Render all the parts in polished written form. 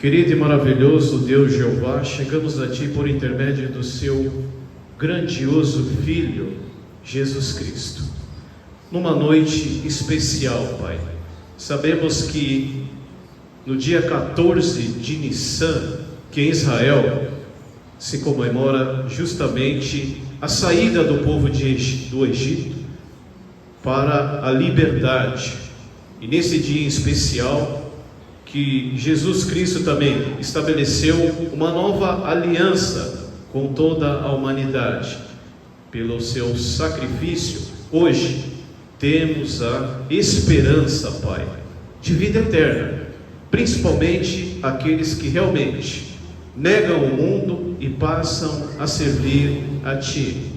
Querido e maravilhoso Deus Jeová, chegamos a Ti por intermédio do Seu grandioso Filho, Jesus Cristo. Numa noite especial, Pai. Sabemos que no dia 14 de Nissan, que em Israel se comemora justamente a saída do povo do Egito para a liberdade. E nesse dia em especial, que Jesus Cristo também estabeleceu uma nova aliança com toda a humanidade. Pelo seu sacrifício, hoje temos a esperança, Pai, de vida eterna, principalmente aqueles que realmente negam o mundo e passam a servir a Ti.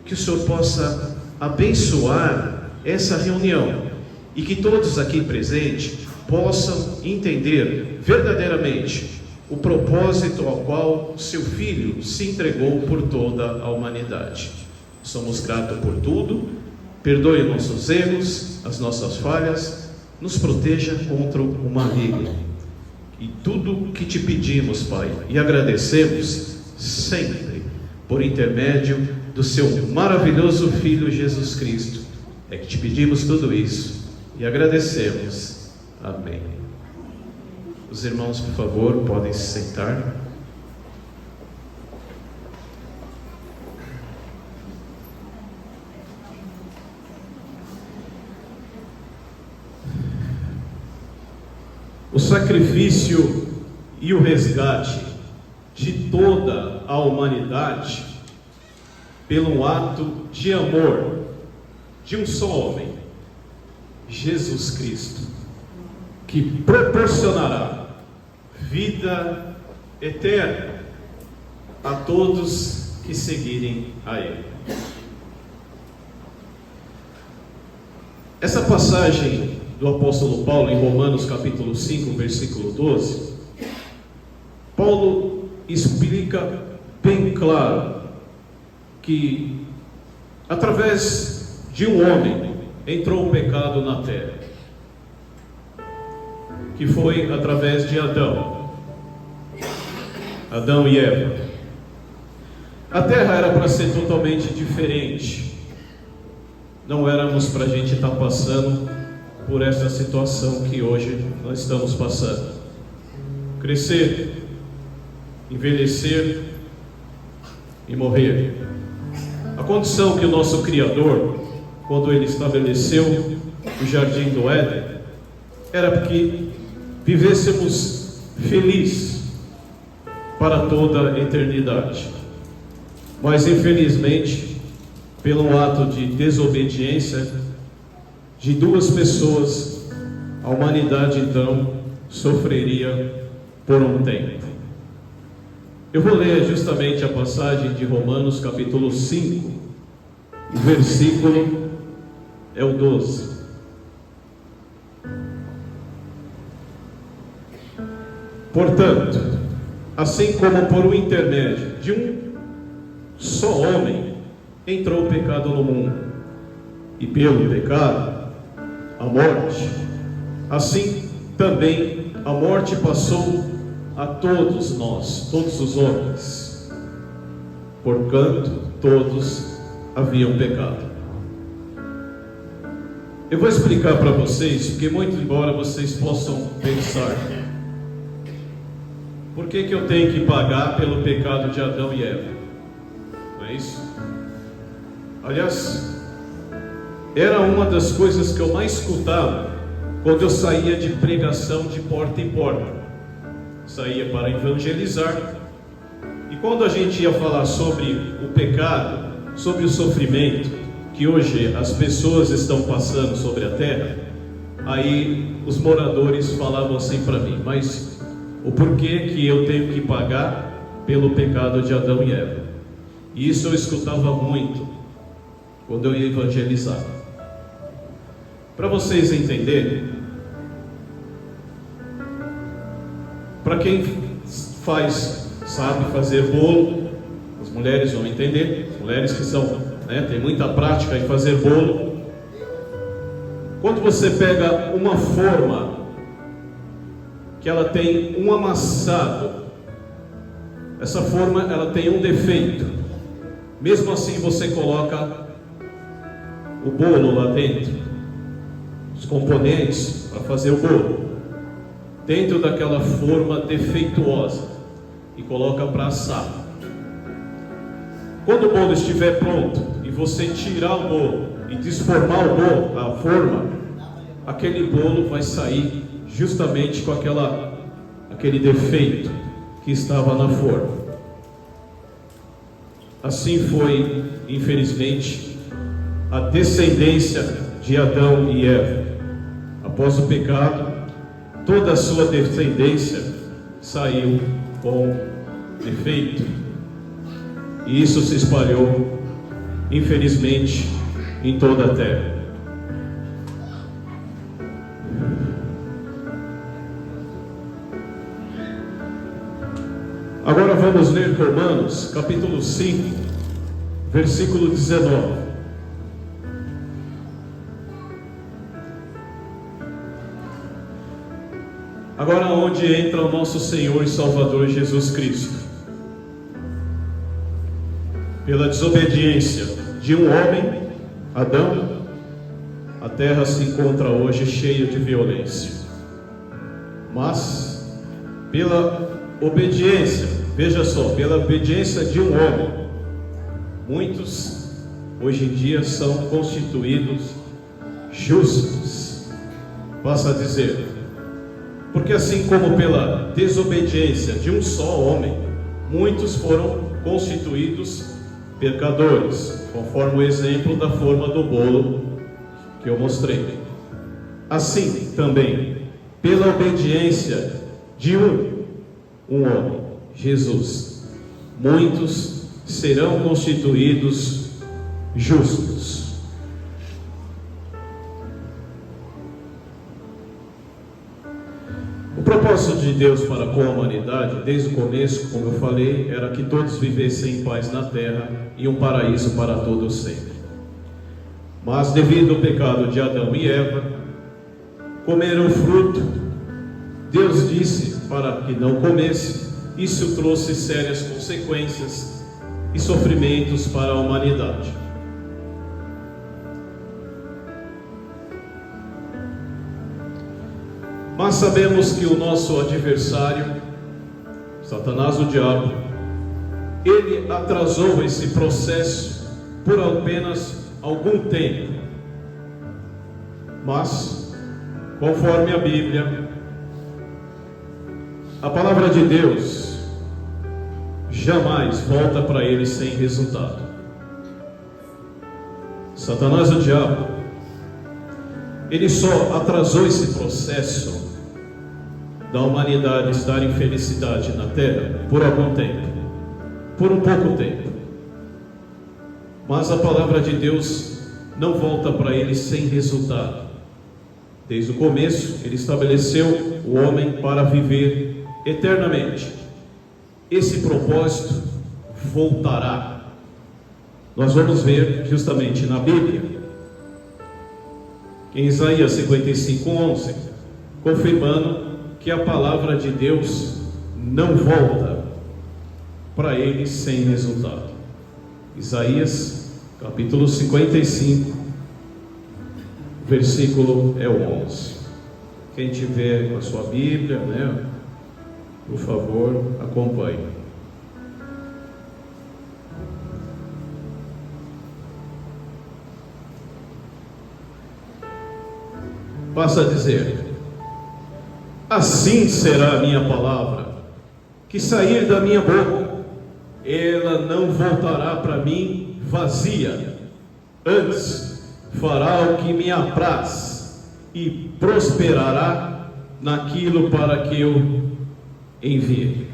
Que o Senhor possa abençoar essa reunião e que todos aqui presentes possam entender verdadeiramente o propósito ao qual seu Filho se entregou por toda a humanidade. Somos gratos por tudo, perdoe nossos erros, as nossas falhas, nos proteja contra o maligno. E tudo que te pedimos, Pai, e agradecemos sempre por intermédio do seu maravilhoso Filho Jesus Cristo, é que te pedimos tudo isso e agradecemos. Amém. Os irmãos, por favor, podem se sentar. O sacrifício e o resgate de toda a humanidade pelo ato de amor de um só homem, Jesus Cristo, que proporcionará vida eterna a todos que seguirem a Ele. Essa passagem do apóstolo Paulo em Romanos capítulo 5, versículo 12, Paulo explica bem claro que através de um homem entrou o pecado na terra, que foi através de Adão e Eva. A terra era para ser totalmente diferente. Não éramos para a gente estar passando por essa situação que hoje nós estamos passando. Crescer, envelhecer e morrer. A condição que o nosso Criador, quando Ele estabeleceu o Jardim do Éden, era que vivêssemos felizes para toda a eternidade. Mas infelizmente, pelo ato de desobediência de duas pessoas, a humanidade então sofreria por um tempo. Eu vou ler justamente a passagem de Romanos capítulo 5, o versículo é o 12. Portanto, assim como por um intermédio de um só homem entrou o pecado no mundo, e pelo pecado a morte, assim também a morte passou a todos nós, todos os homens, porquanto todos haviam pecado. Eu vou explicar para vocês, porque muito embora vocês possam pensar, por que eu tenho que pagar pelo pecado de Adão e Eva? Não é isso? Aliás, era uma das coisas que eu mais escutava quando eu saía de pregação de porta em porta. Saía para evangelizar. E quando a gente ia falar sobre o pecado, sobre o sofrimento que hoje as pessoas estão passando sobre a terra, aí os moradores falavam assim para mim: mas o porquê que eu tenho que pagar pelo pecado de Adão e Eva? E isso eu escutava muito quando eu ia evangelizar. Para vocês entenderem, para quem sabe fazer bolo, as mulheres vão entender, as mulheres que são, tem muita prática em fazer bolo. Quando você pega uma forma que ela tem um amassado. Essa forma, ela tem um defeito. Mesmo assim, você coloca o bolo lá dentro, os componentes para fazer o bolo, dentro daquela forma defeituosa, e coloca para assar. Quando o bolo estiver pronto e você tirar o bolo e desformar o bolo, a forma, aquele bolo vai sair justamente com aquele defeito que estava na forma. Assim foi, infelizmente, a descendência de Adão e Eva. Após o pecado, toda a sua descendência saiu com defeito. E isso se espalhou, infelizmente, em toda a terra. Agora vamos ler Romanos, capítulo 5, versículo 19. Agora onde entra o nosso Senhor e Salvador Jesus Cristo. Pela desobediência de um homem, Adão, a terra se encontra hoje cheia de violência. Mas, pela obediência, veja só, pela obediência de um homem, muitos hoje em dia são constituídos justos. Passa a dizer, porque assim como pela desobediência de um só homem, muitos foram constituídos pecadores, conforme o exemplo da forma do bolo que eu mostrei. Assim também, pela obediência de um homem, Jesus, muitos serão constituídos justos. O propósito de Deus para com a humanidade, desde o começo, como eu falei, era que todos vivessem em paz na terra e um paraíso para todos sempre. Mas devido ao pecado de Adão e Eva, comeram o fruto. Deus disse para que não comesse. Isso trouxe sérias consequências e sofrimentos para a humanidade. Mas sabemos que o nosso adversário, Satanás, o diabo, ele atrasou esse processo por apenas algum tempo. Mas, conforme a Bíblia, a palavra de Deus jamais volta para ele sem resultado. Satanás, o diabo, ele só atrasou esse processo da humanidade estar em felicidade na terra por algum tempo, por um pouco tempo. Mas a palavra de Deus não volta para ele sem resultado. Desde o começo, ele estabeleceu o homem para viver eternamente. Esse propósito voltará. Nós vamos ver justamente na Bíblia, em Isaías 55:11, confirmando que a palavra de Deus não volta para ele sem resultado. Isaías capítulo 55, versículo é o 11. Quem tiver com a sua Bíblia, por favor, acompanhe. Passa a dizer: assim será a minha palavra, que sair da minha boca, ela não voltará para mim vazia, antes fará o que me apraz e prosperará naquilo para que eu envie.